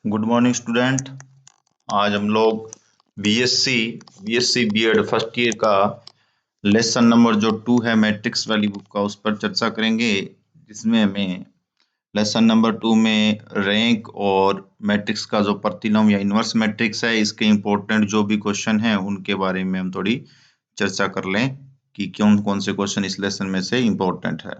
Good morning student. आज हम लोग बीएससी बीएड फर्स्ट ईयर का लेसन नंबर जो 2 है मैट्रिक्स वाली बुक का, उस पर चर्चा करेंगे, जिसमें हमें लेसन नंबर 2 में रैंक और मैट्रिक्स का जो प्रतिलोम या इनवर्स मैट्रिक्स है, इसके इम्पोर्टेंट जो भी क्वेश्चन हैं उनके बारे में हम थोड़ी चर्चा कर लें कि कौन कौन से क्वेश्चन इस लेसन में से इम्पोर्टेंट है।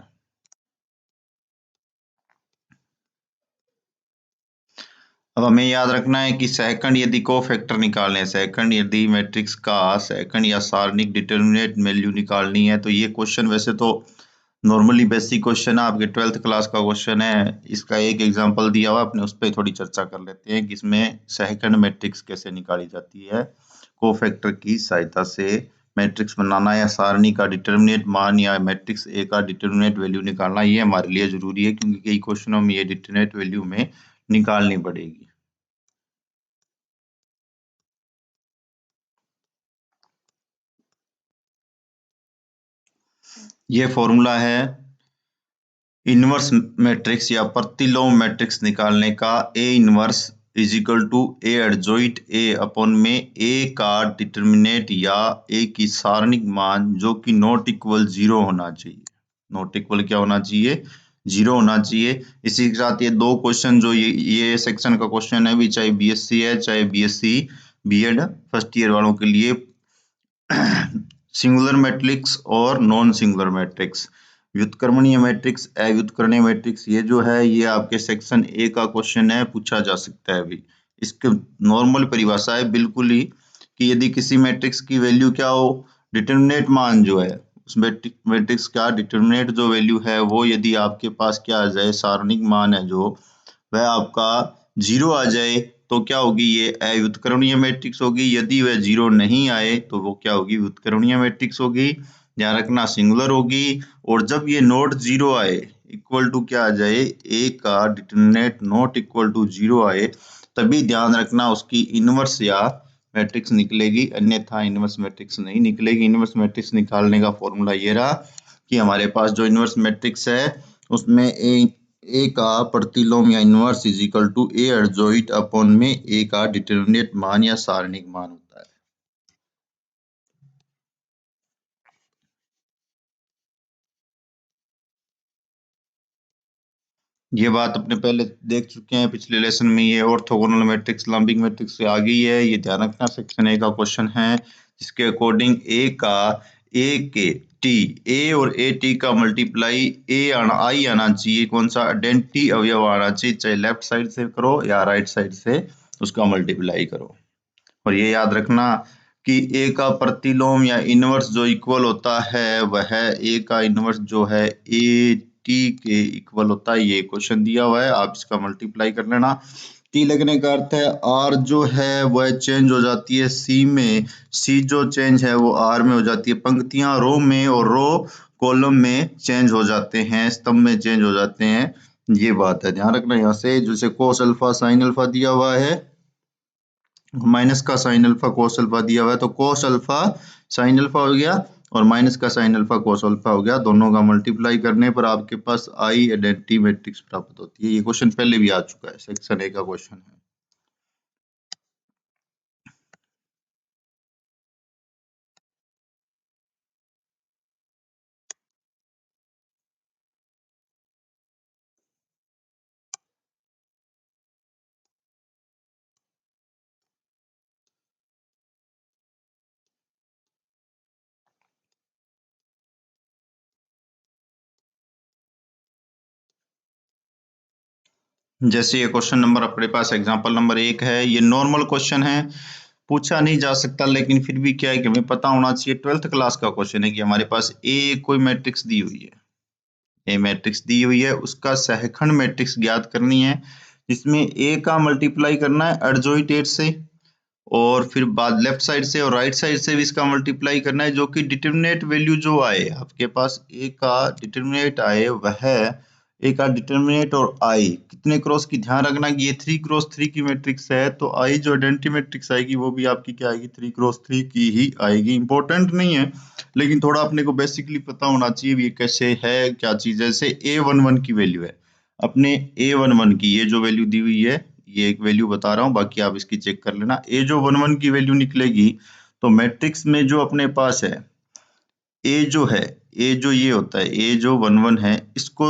अब हमें याद रखना है कि सेकंड यदि को फैक्टर निकालने हैं, सेकंड यदि मैट्रिक्स का सेकंड या सारणिक डिटरमिनेंट वैल्यू निकालनी है, तो ये क्वेश्चन वैसे तो नॉर्मली बेसिक क्वेश्चन है, आपके 12th क्लास का क्वेश्चन है। इसका एक एग्जांपल दिया हुआ, अपने उस पर थोड़ी चर्चा कर लेते हैं कि इसमें सेकंड मैट्रिक्स कैसे निकाली जाती है। को फैक्टर की सहायता से मैट्रिक्स बनाना या सारणी का डिटरमिनेंट मान या मैट्रिक्स ए का डिटरमिनेंट वैल्यू निकालना, ये हमारे लिए जरूरी है, क्योंकि कई क्वेश्चनों में ये डिटरमिनेंट वैल्यू में निकालनी पड़ेगी। ये फॉर्मूला है इनवर्स मैट्रिक्स या प्रतिलोम मैट्रिक्स निकालने का। A inverse is equal to A adjoint A upon में ए का डिटरमिनेंट या ए की सारणिक मान जो कि नॉट इक्वल 0 होना चाहिए। नॉट इक्वल क्या होना चाहिए? 0 होना चाहिए। इसी के साथ ये दो क्वेश्चन जो ये सेक्शन का क्वेश्चन है भी, चाहे बीएससी है चाहे बीएससी बीएड फर्स्ट ईयर वालों के लिए, सिंगुलर मैट्रिक्स और नॉन सिंगुलर मैट्रिक्स, व्युत्क्रमणीय मैट्रिक्स, अव्युत्क्रमणीय मैट्रिक्स, ये जो है ये आपके सेक्शन ए का क्वेश्चन है, पूछा जा सकता है अभी। इसके नॉर्मल परिभाषा है बिल्कुल ही कि यदि किसी मैट्रिक्स की वैल्यू क्या हो, डिटरमिनेंट मान जो है उस मैट्रिक्स का डिटरमिनेंट जो वैल्यू है वो यदि आपके पास क्या आ जाए, सारणिक मान है जो वह आपका 0 आ जाए, तो क्या होगी? ये अव्युत्क्रमणीय मैट्रिक्स होगी। यदि वह 0 नहीं आए तो वो क्या होगी? व्युत्क्रमणीय मैट्रिक्स होगी। ध्यान रखना, सिंगुलर होगी। और जब ये नॉट 0 आए, इक्वल टू क्या आ जाए, ए का डिटरमिनेंट नॉट इक्वल टू 0 आए, तभी ध्यान रखना उसकी इनवर्स या मैट्रिक्स निकलेगी, अन्यथा इनवर्स मैट्रिक्स नहीं निकलेगी। इनवर्स मैट्रिक्स निकालने का फॉर्मूला ये रहा कि हमारे पास जो इनवर्स मैट्रिक्स है उसमें ए का प्रतिलोम या inverse is equal to A adjoint upon में ए का डिटरमिनेंट मान या सारणिक मान होता है। ये बात अपने पहले देख चुके हैं पिछले लेसन में। ये ऑर्थोगोनल मैट्रिक्स लंबिंग मैट्रिक्स से आ गई है, ये ध्यान रखना। सेक्शन ए का क्वेश्चन है जिसके अकॉर्डिंग ए के टी, ए और ए टी का मल्टीप्लाई आई आना चाहिए। कौन सा? आइडेंटिटी अवयव आना चाहिए, चाहे लेफ्ट साइड से करो या राइट साइड से उसका मल्टीप्लाई करो। और ये याद रखना कि ए का प्रतिलोम या इनवर्स जो इक्वल होता है वह ए का इनवर्स जो है ए टी के इक्वल होता है। ये क्वेश्चन दिया हुआ है, आप इसका मल्टीप्लाई कर लेना। टी लगने का अर्थ है आर जो है वह चेंज हो जाती है सी में, सी जो चेंज है वो आर में हो जाती है। पंक्तियां रो में और रो कॉलम में चेंज हो जाते हैं, स्तंभ में चेंज हो जाते हैं। ये बात है, ध्यान रखना। यहाँ से जैसे कोस अल्फा साइन अल्फा दिया हुआ है, माइनस का साइन अल्फा कोस अल्फा दिया हुआ है, तो कोस अल्फा साइन अल्फा हो गया और माइनस का साइन अल्फा कोस अल्फा हो गया। दोनों का मल्टीप्लाई करने पर आपके पास आई आइडेंटिटी मैट्रिक्स प्राप्त होती है। ये क्वेश्चन पहले भी आ चुका है, सेक्शन ए का क्वेश्चन है। जैसे ये क्वेश्चन नंबर अपने पास एग्जांपल नंबर 1 है, ये नॉर्मल क्वेश्चन है, पूछा नहीं जा सकता, लेकिन फिर भी क्या है कि हमें पता होना चाहिए। 12th क्लास का क्वेश्चन है कि हमारे पास ए कोई मैट्रिक्स दी हुई है, ए मैट्रिक्स दी हुई है, उसका सहखंड मैट्रिक्स ज्ञात करनी है, जिसमें ए का मल्टीप्लाई करना है एडजॉइंट 8 से, और फिर बाद लेफ्ट साइड से और राइट साइड से भी इसका मल्टीप्लाई करना है, जो कि डिटरमिनेंट वैल्यू जो आए आपके पास, ए का डिटरमिनेंट आए वह ए का डिटरमिनेंट और आई कितने क्रॉस की, ध्यान रखना कि ये 3x3 की मैट्रिक्स है, तो आई जो आइडेंटिटी मैट्रिक्स आएगी वो भी आपकी क्या आएगी? 3x3 की ही आएगी। इंपॉर्टेंट नहीं है, लेकिन थोड़ा अपने को बेसिकली पता होना चाहिए ये कैसे है, क्या चीज है। जैसे A11 की वैल्यू है, अपने A11 की ये जो वैल्यू दी हुई है ये एक वैल्यू बता रहा हूँ, बाकी आप इसकी चेक कर लेना। ए जो 1 1 की वैल्यू निकलेगी तो मैट्रिक्स में जो अपने पास है ए जो है, ए जो ये होता है, ए जो 1 1 है, इसको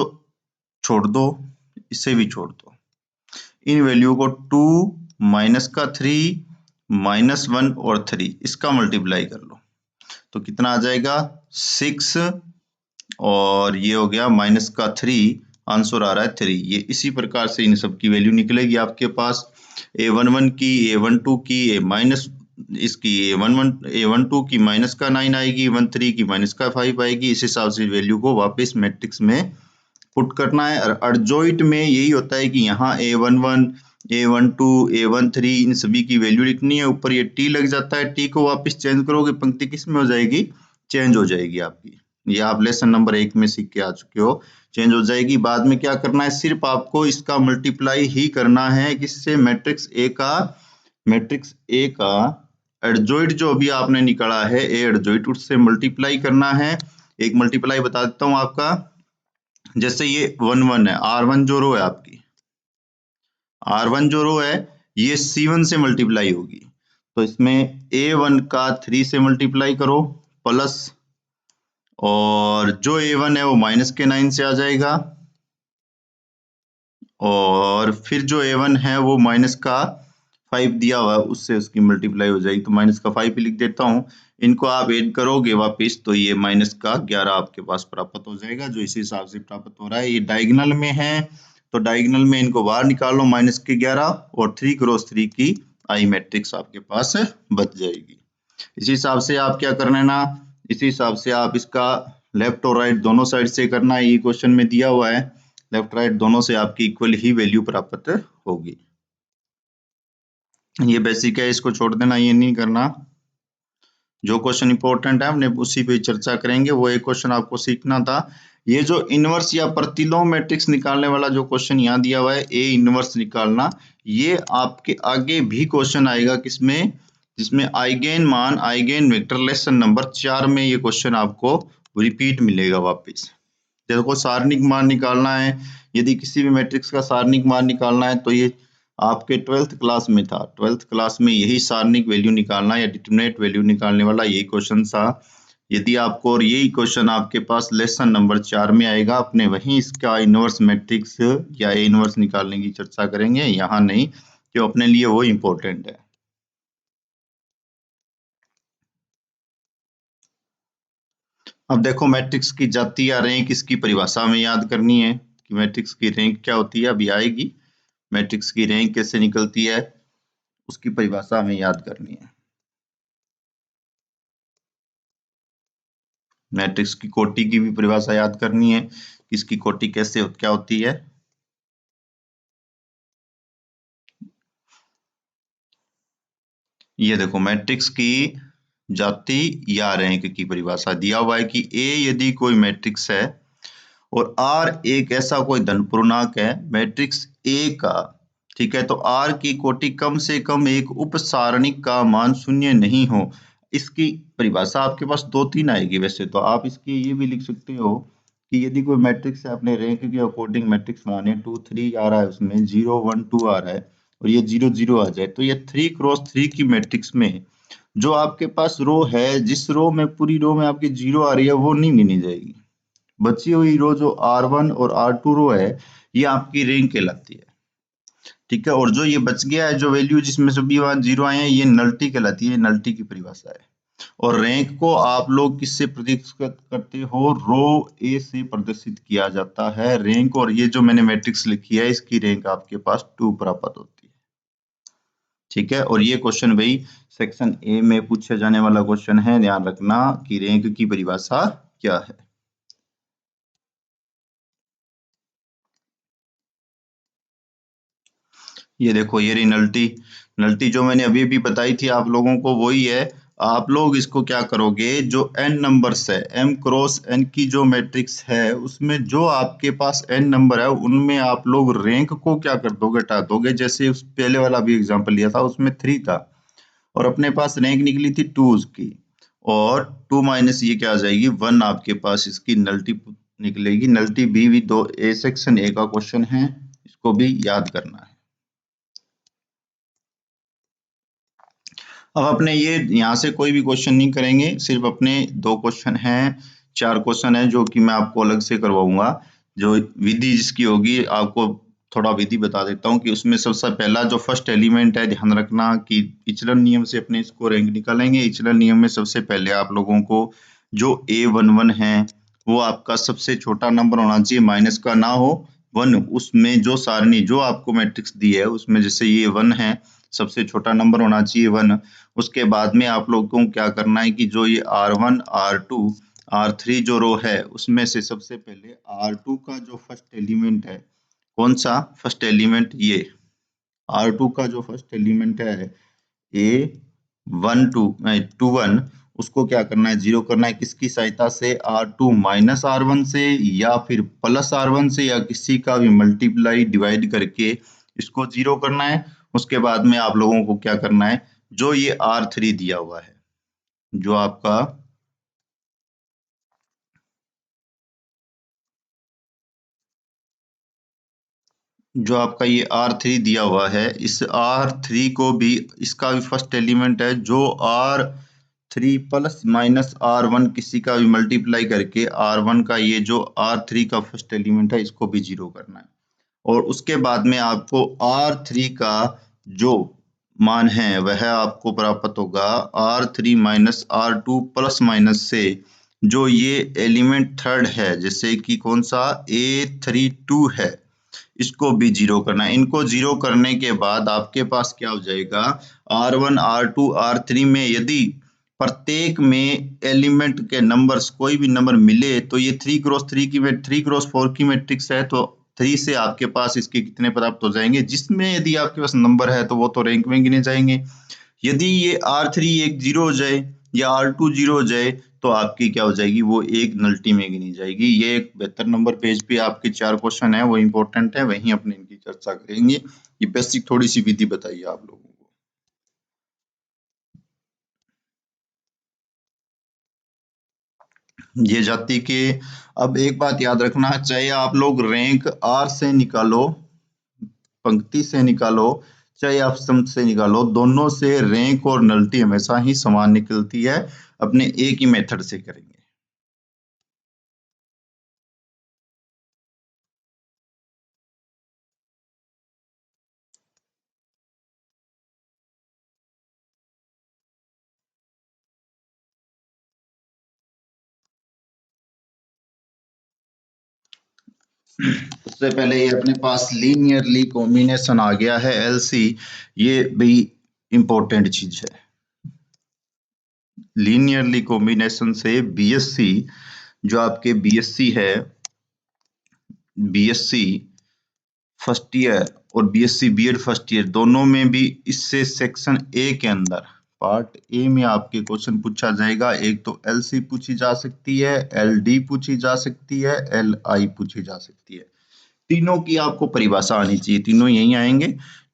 छोड़ दो, इसे भी छोड़ दो। इन वैल्यू को 2 माइनस का 3 माइनस 1 और 3 इसका मल्टीप्लाई कर लो तो कितना आ जाएगा 6 और ये हो गया माइनस का 3, आंसर आ रहा है 3। ये इसी प्रकार से इन सब की वैल्यू निकलेगी आपके पास a11 की, a12 की, a माइनस इसकी a12 की माइनस का 9 आएगी, 13 की माइनस का 5 आएगी। इस हिसाब से वैल्यू को वापस मैट्रिक्स में पुट करना है। और अर्जोइट में यही होता है कि यहाँ a11, a12, a13 इन सभी की वैल्यू लिखनी है, ऊपर ये t लग जाता है, t को वापस चेंज करोगे पंक्ति किस में हो जाएगी, चेंज हो जाएगी आपकी। ये आप लेसन नंबर 1 में सीख के आ चुके हो, चेंज हो जाएगी। बाद में क्या करना है, सिर्फ आपको इसका मल्टीप्लाई ही करना है किससे, मैट्रिक्स ए का एडजॉइंट जो अभी आपने निकाला है ए एडजॉइंट, उससे मल्टीप्लाई करना है। एक मल्टीप्लाई बता देता हूं आपका, जैसे ये 1 1 है, R1 जो रो है आपकी, R1 जो रो है ये C1 से मल्टीप्लाई होगी, तो इसमें A1 का 3 से मल्टीप्लाई करो प्लस, और जो A1 है वो माइनस के 9 से आ जाएगा, और फिर जो A1 है वो माइनस का 5 दिया हुआ है उससे उसकी मल्टीप्लाई हो जाएगी, तो माइनस का 5 लिख देता हूँ। इनको आप ऐड करोगे वापस तो ये माइनस का 11 आपके पास प्राप्त हो जाएगा, जो इसी हिसाब से प्राप्त हो रहा है। ये डायगोनल में है तो डायगोनल में इनको बाहर निकालो, माइनस के 11 और 3 क्रॉस 3 की आई मैट्रिक्स आपके पास बच जाएगी। इसी हिसाब से आप क्या करना है ना, इसी हिसाब से आप इसका लेफ्ट और राइट दोनों साइड से करना है। ये क्वेश्चन में दिया हुआ है, लेफ्ट राइट दोनों से आपकी इक्वल ही वैल्यू प्राप्त होगी। ये बेसिक है, इसको छोड़ देना, ये नहीं करना। जो क्वेश्चन इंपॉर्टेंट है हमने उसी पे चर्चा करेंगे। वो एक क्वेश्चन आपको सीखना था, ये जो इनवर्स या प्रतिलोम मैट्रिक्स निकालने वाला जो क्वेश्चन यहाँ दिया हुआ है, ए इनवर्स निकालना, ये आपके आगे भी क्वेश्चन आएगा किसमें, जिसमें आइगेन मान आइगेन वेक्टर लेसन नंबर 4 में ये क्वेश्चन आपको रिपीट मिलेगा वापस। देखो सारणिक मान निकालना है, यदि किसी भी मैट्रिक्स का सारणिक मान निकालना है तो ये आपके 12th क्लास में था, 12th क्लास में यही सारणिक वैल्यू निकालना या डिटरमिनेंट वैल्यू निकालने वाला यही क्वेश्चन था। यदि आपको, और यही क्वेश्चन आपके पास लेसन नंबर 4 में आएगा, अपने वहीं इसका इनवर्स मैट्रिक्स या ए इनवर्स निकालने की चर्चा करेंगे, यहाँ नहीं, क्यों, अपने लिए वो इम्पोर्टेंट है। अब देखो मैट्रिक्स की जाति या रैंक इसकी परिभाषा में याद करनी है कि मैट्रिक्स की रैंक क्या होती है, अभी आएगी। मैट्रिक्स की रैंक कैसे निकलती है उसकी परिभाषा हमें याद करनी है। मैट्रिक्स की कोटि की भी परिभाषा याद करनी है, इसकी कोटि कैसे क्या होती है। ये देखो मैट्रिक्स की जाति या रैंक की परिभाषा दिया हुआ है कि ए यदि कोई मैट्रिक्स है और आर एक ऐसा कोई धन पूर्णांक है मैट्रिक्स ए का, ठीक है, तो आर की कोटि कम से कम एक उप सारणिक का मान शून्य नहीं हो। इसकी परिभाषा आपके पास 2 3 आएगी वैसे तो, आप इसकी ये भी लिख सकते हो कि यदि कोई मैट्रिक्स है अपने रैंक के अकॉर्डिंग मैट्रिक्स माने 2 3 आ रहा है, उसमें 0 1 2 आ रहा है और ये 0 0 आ जाए, तो ये 3 क्रॉस 3 की मैट्रिक्स में जो आपके पास रो है, जिस रो में पूरी रो में आपकी 0 आ रही है वो नहीं गिनी जाएगी। बची हुई रो जो R1 और R2 रो है ये आपकी रैंक कहलाती है, ठीक है। और जो ये बच गया है जो वैल्यू जिसमें सभी वहां 0 आए हैं, ये नल्टी कहलाती है, नल्टी की परिभाषा है। और रैंक को आप लोग किससे प्रदर्शित करते हो, रो ए से प्रदर्शित किया जाता है रैंक। और ये जो मैंने मैट्रिक्स लिखी है इसकी रैंक आपके पास 2 प्राप्त होती है, ठीक है। और ये क्वेश्चन भाई सेक्शन ए में पूछे जाने वाला क्वेश्चन है, ध्यान रखना कि रैंक की परिभाषा क्या है। ये देखो ये रही नल्टी, नल्टी जो मैंने अभी अभी बताई थी आप लोगों को वही है। आप लोग इसको क्या करोगे, जो n नंबर्स है, m क्रॉस n की जो मैट्रिक्स है उसमें जो आपके पास n नंबर है उनमें आप लोग रैंक को क्या कर दोगे, हटा दोगे। जैसे उस पहले वाला भी एग्जांपल लिया था उसमें 3 था और अपने पास रैंक निकली थी 2 उसकी, और 2 माइनस ये क्या आ जाएगी 1 आपके पास इसकी नल्टी निकलेगी। नल्टी भी दो ए सेक्शन ए का क्वेश्चन है, इसको भी याद करना है। अब अपने ये यहाँ से कोई भी क्वेश्चन नहीं करेंगे, सिर्फ अपने 2 क्वेश्चन हैं, 4 क्वेश्चन हैं जो कि मैं आपको अलग से करवाऊंगा। जो विधि जिसकी होगी, आपको थोड़ा विधि बता देता हूँ कि उसमें सबसे पहला जो फर्स्ट एलिमेंट है, ध्यान रखना कि इचलन नियम से अपने इसको रैंक निकालेंगे। इचलन नियम में सबसे पहले आप लोगों को जो A11 है वो आपका सबसे छोटा नंबर होना चाहिए, माइनस का ना हो, 1। उसमें जो सारणी जो आपको मैट्रिक्स दी है उसमें जैसे ये 1 है, सबसे छोटा नंबर होना चाहिए 1। उसके बाद में आप लोगों को क्या करना है कि जो ये R1, R2, R3 जो रो है उसमें से सबसे पहले R2 का जो फर्स्ट एलिमेंट है, कौन सा फर्स्ट एलिमेंट, ये R2 का जो फर्स्ट एलिमेंट है A21, उसको क्या करना है, जीरो करना है। किसकी सहायता से, R2 माइनस R1 से या फिर प्लस R1 से, या किसी का भी मल्टीप्लाई डिवाइड करके इसको जीरो करना है। उसके बाद में आप लोगों को क्या करना है, जो ये R3 दिया हुआ है, जो आपका ये R3 दिया हुआ है, इस R3 को भी, इसका भी फर्स्ट एलिमेंट है जो R3 प्लस माइनस R1 किसी का भी मल्टीप्लाई करके R1 का ये जो R3 का फर्स्ट एलिमेंट है इसको भी जीरो करना है। और उसके बाद में आपको R3 का जो मान है वह आपको प्राप्त होगा R3 minus R2 plus minus से जो ये एलिमेंट थर्ड है, जैसे कि कौन सा A32 है, इसको भी जीरो करना है। इनको जीरो करने के बाद आपके पास क्या हो जाएगा, R1, R2, R3 में यदि प्रत्येक में एलिमेंट के नंबर्स कोई भी नंबर मिले तो ये 3x3 की 3x4 की मैट्रिक्स है, तो 3 से आपके पास इसके कितने प्राप्त हो जाएंगे, जिसमें यदि आपके पास नंबर है तो वो तो रैंक में गिने जाएंगे। यदि ये R3 एक जीरो हो जाए या R2 जीरो हो जाए तो आपकी क्या हो जाएगी, वो एक नल्टी में गिनी जाएगी। ये एक 72 नंबर पेज पे आपके 4 क्वेश्चन है, वो इंपॉर्टेंट है, वहीं अपने इनकी चर्चा करेंगे। ये बेसिक थोड़ी सी विधि बताइए आप लोगों को। ये जाति के, अब एक बात याद रखना, चाहे आप लोग रैंक R से निकालो, पंक्ति से निकालो, चाहे आप सम से निकालो, दोनों से रैंक और नल्टी हमेशा ही समान निकलती है। अपने एक ही मेथड से करेंगे। उससे पहले ये अपने पास लीनियरली कॉम्बिनेशन आ गया है, LC, ये भी इंपॉर्टेंट चीज है। लीनियरली कॉम्बिनेशन से BSc, जो आपके BSc है, BSc फर्स्ट ईयर और BSc BEd फर्स्ट ईयर, दोनों में भी इससे सेक्शन A के अंदर पार्ट A में आपके क्वेश्चन पूछा जाएगा। एक तो LC पूछी जा सकती है, LD पूछी जा सकती है, LI पूछी जा सकती है। तीनों की आपको परिभाषा आनी चाहिए, तीनों यही आएंगे।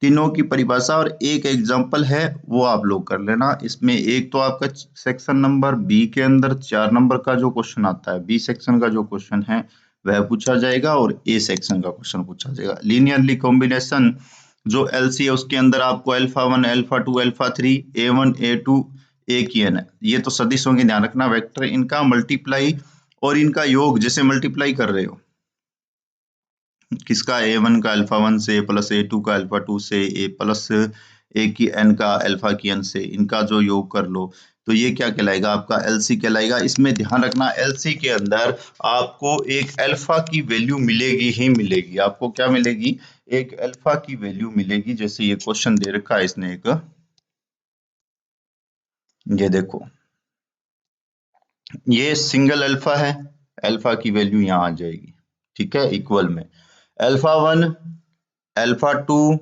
तीनों की परिभाषा और एक एग्जांपल है वो आप लोग कर लेना। इसमें एक तो आपका सेक्शन नंबर B के अंदर 4 नंबर का जो क्वेश्चन आता है, B सेक्शन का जो क्वेश्चन है वह पूछा जाएगा और A सेक्शन का क्वेश्चन पूछा जाएगा। लीनियरली कॉम्बिनेशन जो LC है उसके अंदर आपको alpha 1, alpha 2, alpha 3, A1, A2, A की n है। ये तो सदिशों के ध्यान रखना, वेक्टर इनका मल्टीप्लाई और इनका योग, जैसे मल्टीप्लाई कर रहे हो किसका, A1 का अल्फा 1 से प्लस A2 का अल्फा 2 से A प्लस A की n का अल्फा की n से, इनका जो योग कर लो तो ये क्या कहलाएगा, आपका LC कहलाएगा। इसमें ध्यान रखना LC के अंदर आपको एक अल्फा की वैल्यू मिलेगी ही मिलेगी। आपको क्या मिलेगी, एक अल्फा की वैल्यू मिलेगी। जैसे ये क्वेश्चन दे रखा है इसने एक, ये देखो, ये सिंगल अल्फा है, अल्फा की वैल्यू यहाँ आ जाएगी, ठीक है, इक्वल में alpha 1, alpha 2,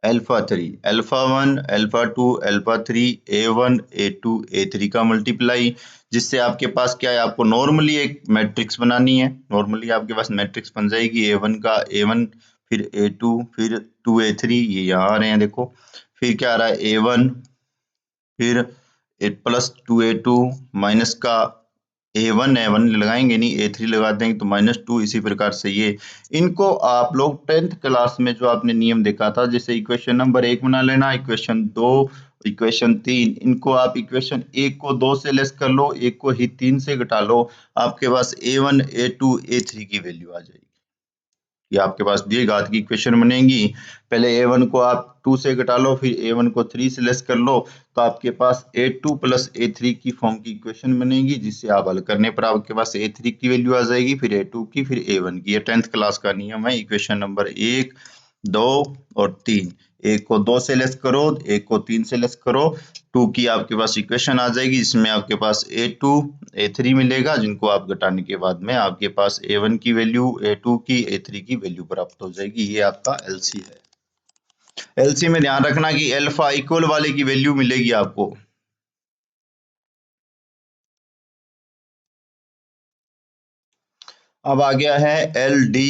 alpha 3, alpha 1, alpha 2, alpha 3, A1, A2, A3 का मल्टीप्लाई, जिससे आपके पास क्या है, आपको नॉर्मली एक मैट्रिक्स बनानी है। नॉर्मली आपके पास मैट्रिक्स बन जाएगी, A1 का A1, फिर A2, फिर 2A3, ये यहाँ आ रहे हैं देखो। फिर क्या आ रहा है, A1, फिर +2A2 माइनस का A1 है, 1 लगाएंगे नहीं, A3 लगा देंगे तो -2। इसी प्रकार से ये, इनको आप लोग 10th क्लास में जो आपने नियम देखा था, जैसे इक्वेशन नंबर 1 बना लेना, इक्वेशन 2 इक्वेशन 3, इनको आप इक्वेशन 1 को 2 से लेस कर लो, 1 को ही 3 से घटा लो, आपके पास a1 a2 a3 की वैल्यू आ जाएगी। ये आपके पास दिए घात की इक्वेशन बनेगी। पहले a1 को आप 2 से घटा लो, फिर a1 को 3 से लेस कर लो, तो आपके पास a2 प्लस a3 की फॉर्म की इक्वेशन बनेगी, जिससे आप हल करने पर आपके पास a3 की वैल्यू आ जाएगी, फिर a2 की, फिर a1 की। ये 10th क्लास का नियम है। इक्वेशन नंबर 1, 2 और 3, 1 को 2 से लेस करो, 1 को 3 से लेस करो, 2 की आपके पास इक्वेशन आ जाएगी, जिसमें आपके पास a2 a3 मिलेगा, जिनको आप घटाने के बाद में आपके पास a1 की वैल्यू, a2 की, a3 की वैल्यू प्राप्त हो जाएगी। ये आपका LC है। LC में ध्यान रखना कि अल्फा इक्वल वाले की वैल्यू मिलेगी आपको। अब आ गया है LD,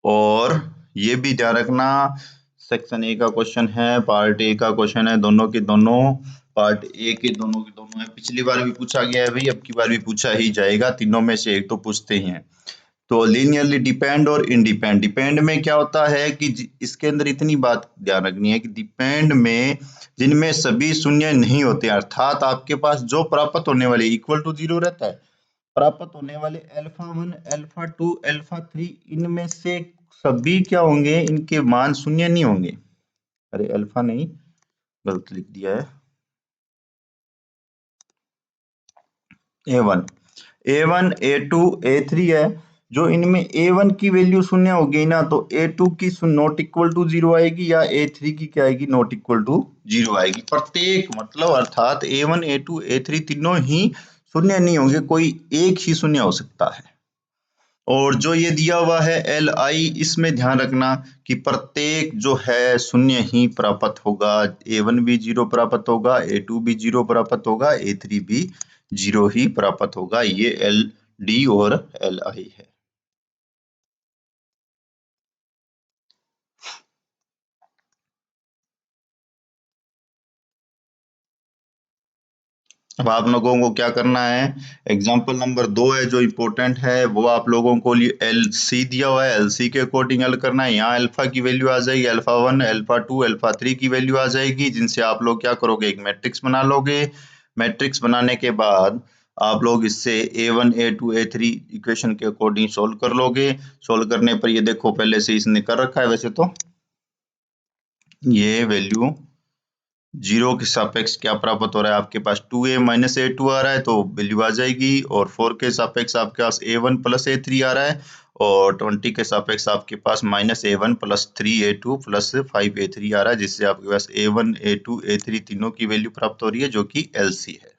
और ये भी ध्यान रखना सेक्शन ए का क्वेश्चन है, पार्ट ए का क्वेश्चन है, दोनों के दोनों पार्ट ए के दोनों है। पिछली बार भी पूछा गया है भाई, अब की बार भी पूछा ही जाएगा, तीनों में से एक तो पूछते ही हैं। तो लीनियरली डिपेंड और इंडिपेंड। डिपेंड में क्या होता है कि इसके अंदर इतनी बात ध्यान रखनी है कि डिपेंड में जिनमें सभी शून्य नहीं होते, अर्थात आपके पास जो प्राप्त होने वाले इक्वल टू 0 रहता है, प्राप्त होने वाले अल्फा 1 अल्फा 2 अल्फा 3, इनमें से सभी क्या होंगे, इनके मान शून्य नहीं होंगे। अरे अल्फा नहीं, गलत लिख दिया है, a1 a2 a3 है। जो इनमें a1 की वैल्यू शून्य होगी ना, तो a2 की नॉट इक्वल टू 0 आएगी, या a3 की क्या आएगी, नॉट इक्वल टू 0 आएगी। प्रत्येक मतलब अर्थात a1 a2 a3 तीनों ही शून्य नहीं होंगे, कोई एक ही शून्य हो सकता है। और जो ये दिया हुआ है Li, इसमें ध्यान रखना कि प्रत्येक जो है शून्य ही प्राप्त होगा। a1 भी 0 प्राप्त होगा, a2 भी 0 प्राप्त होगा, a3 भी 0 ही प्राप्त होगा। ये LD और Li है। अब आप लोगों को क्या करना है, एग्जाम्पल नंबर 2 है जो इम्पोर्टेंट है, वो आप लोगों को लिए LC दिया हुआ है, LC के अकॉर्डिंग हल करना है। यहाँ अल्फा की वैल्यू आ जाएगी, अल्फा 1 अल्फा 2 अल्फा 3 की वैल्यू आ जाएगी, जिनसे आप लोग क्या करोगे, एक मैट्रिक्स बना लोगे। मैट्रिक्स बनाने के बाद आप लोग इससे a1 a2 a3 इक्वेशन के अकॉर्डिंग सोल्व कर लोगे। सोल्व करने पर ये देखो, पहले से इसने कर रखा है वैसे तो, ये वैल्यू 0 के सापेक्ष क्या प्राप्त हो रहा है, आपके पास 2a माइनस a2 आ रहा है, तो वैल्यू आ जाएगी। और 4 के सापेक्ष आपके पास a1 प्लस a3 आ रहा है, और 20 के सापेक्ष आपके पास minus a1 plus 3a2 plus 5a3 आ रहा है, जिससे आपके पास a1 a2 a3 तीनों की वैल्यू प्राप्त हो रही है, जो कि LC है।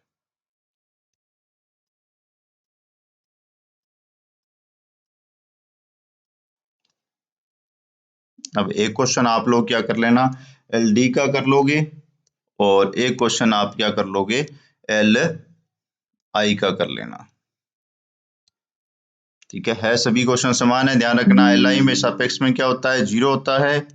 अब एक क्वेश्चन आप लोग क्या कर लेना, LD का कर लोगे, और एक क्वेश्चन आप क्या कर लोगे, LI का कर लेना। ठीक है, सभी क्वेश्चन समान है। ध्यान रखना LI में सापेक्ष में क्या होता है, 0 होता है।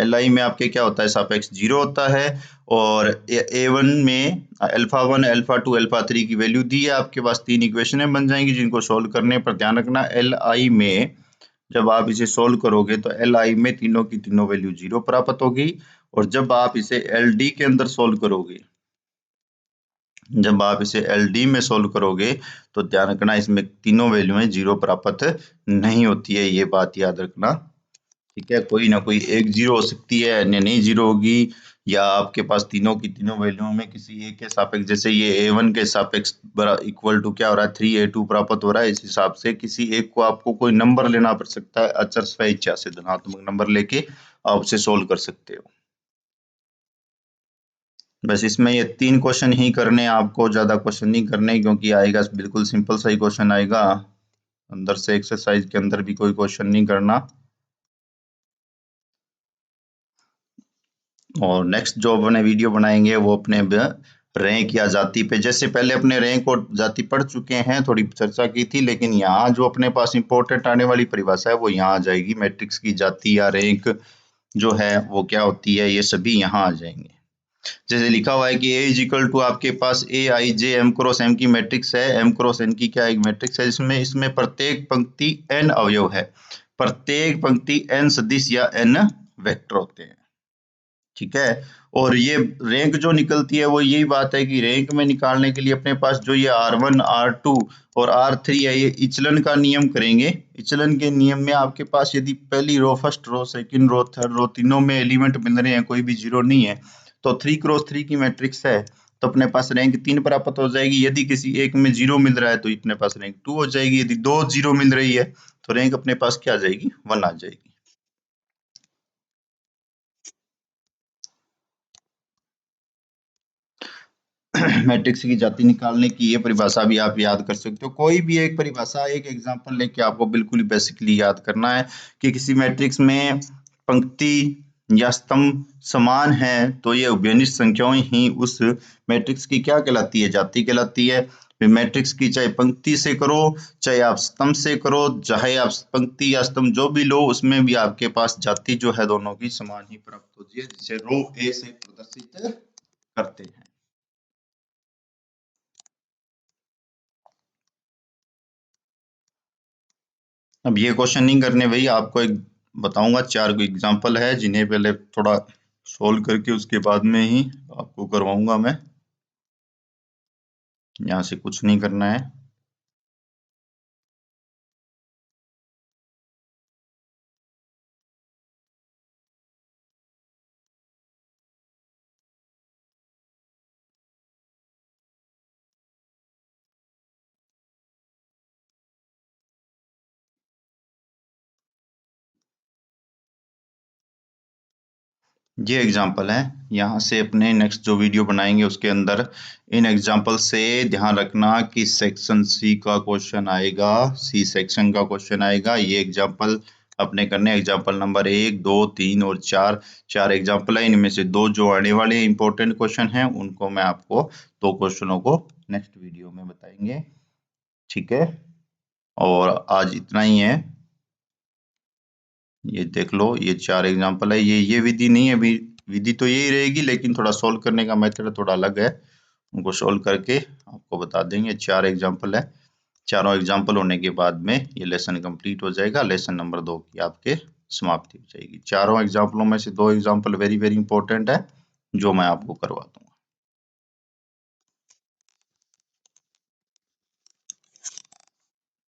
LI में आपके क्या होता है, सापेक्ष 0 होता है। और A1 में अल्फा 1 अल्फा 2 अल्फा 3 की वैल्यू दी है, आपके पास 3 इक्वेशनें बन जाएंगी, जिनको सोल्व करने पर ध्यान रखना LI में जब आप इसे सोल्व करोगे तो LI में तीनों की तीनों वैल्यू 0 प्राप्त होगी। और जब आप इसे LD के अंदर सोल्व करोगे, जब आप इसे LD में सोल्व करोगे, तो ध्यान रखना इसमें तीनों वैल्यूएं 0 प्राप्त नहीं होती है, ये बात याद रखना। ठीक है, कोई ना कोई एक 0 हो सकती है, अन्य नहीं 0 होगी, या आपके पास तीनों की तीनों वैल्यूओं में किसी एक के सापेक्ष, जैसे ये A1 के सापेक्ष इक्वल टू क्या हो रहा है, 3A2 प्राप्त हो रहा है, इस हिसाब से किसी एक को आपको कोई नंबर लेना पड़ सकता है, अचर स्वेच्छा से धनात्मक नंबर लेके आप उसे सोल्व कर सकते हो। बस इसमें ये 3 क्वेश्चन ही करने हैं आपको, ज्यादा क्वेश्चन नहीं करने, क्योंकि आएगा बिल्कुल सिंपल सा ही क्वेश्चन आएगा, अंदर से एक्सरसाइज के अंदर भी कोई क्वेश्चन नहीं करना। और नेक्स्ट जो अपने वीडियो बनाएंगे वो अपने रैंक या जाति पे, जैसे पहले अपने रैंक और जाति पढ़ चुके हैं, थोड़ी चर्चा की थी, लेकिन यहाँ जो अपने पास इंपॉर्टेंट आने वाली परिभाषा है वो यहाँ आ जाएगी। मैट्रिक्स की जाति या रैंक जो है वो क्या होती है, ये सभी यहाँ आ जाएंगे। जैसे लिखा हुआ है कि A इज इक्वल टू आपके पास AIJ M क्रॉस M की मैट्रिक्स है, M क्रॉस N की क्या एक मैट्रिक्स है, जिसमें इसमें प्रत्येक पंक्ति N अवयव है, प्रत्येक पंक्ति N सदिश या N वेक्टर होते हैं। ठीक है। और ये रैंक जो निकलती है वो यही बात है कि रैंक में निकालने के लिए अपने पास जो ये R1 R2 और R3 है, ये इचलन का नियम करेंगे। इचलन के नियम में आपके पास यदि पहली row, first row, second row, third row, तीनों में एलिमेंट मिल रहे हैं, कोई भी जीरो नहीं है, तो 3x3 की मैट्रिक्स है, तो अपने पास रैंक 3 प्राप्त हो जाएगी। यदि किसी एक में जीरो मिल रहा है तो अपने पास रैंक 2 हो जाएगी। यदि 2 जीरो मिल रही है तो रैंक अपने पास क्या आ जाएगी, 1 आ जाएगी। मैट्रिक्स की जाति निकालने की ये परिभाषा भी आप याद कर सकते हो। कोई भी एक परिभाषा, एक एग्जांपल लेके आपको बिल्कुल ही बेसिकली याद करना है कि किसी मैट्रिक्स में पंक्ति या स्तंभ समान है तो ये उभयनिष्ठ संख्याएं ही उस मैट्रिक्स की क्या कहलाती है, जाति कहलाती है। फिर मैट्रिक्स की चाहे पंक्ति से करो, चाहे आप स्तंभ से करो, चाहे आप पंक्ति या स्तंभ जो भी लो, उसमें भी आपके पास जाति जो है दोनों की समान ही प्राप्त होती है, जिसे रो ए से प्रदर्शित करते हैं। अब ये क्वेश्चन नहीं करने भाई, आपको एक बताऊंगा, 4 एग्जांपल है जिन्हें पहले थोड़ा सोल्व करके उसके बाद में ही आपको करवाऊंगा मैं। यहाँ से कुछ नहीं करना है। ये एग्जाम्पल है। यहाँ से अपने नेक्स्ट जो वीडियो बनाएंगे उसके अंदर इन एग्जाम्पल से ध्यान रखना कि सेक्शन सी का क्वेश्चन आएगा, सी सेक्शन का क्वेश्चन आएगा। ये एग्जाम्पल अपने करने, एग्जाम्पल नंबर 1, 2, 3 और 4, 4 एग्जाम्पल है। इनमें से 2 जो आने वाले इंपॉर्टेंट क्वेश्चन हैं उनको मैं आपको 2 क्वेश्चनों को नेक्स्ट वीडियो में बताएंगे। ठीक है, और आज इतना ही है। ये देख लो, ये 4 एग्जाम्पल है। ये विधि नहीं है, अभी विधि तो यही रहेगी लेकिन थोड़ा सोल्व करने का मेथड थोड़ा अलग है। उनको सोल्व करके आपको बता देंगे। 4 एग्जाम्पल है। चारों एग्जाम्पल होने के बाद में ये लेसन कंप्लीट हो जाएगा। लेसन नंबर 2 की आपके समाप्ति हो जाएगी। चारों एग्जाम्पलों में से 2 एग्जाम्पल वेरी वेरी इंपॉर्टेंट है जो मैं आपको करवाता हूँ।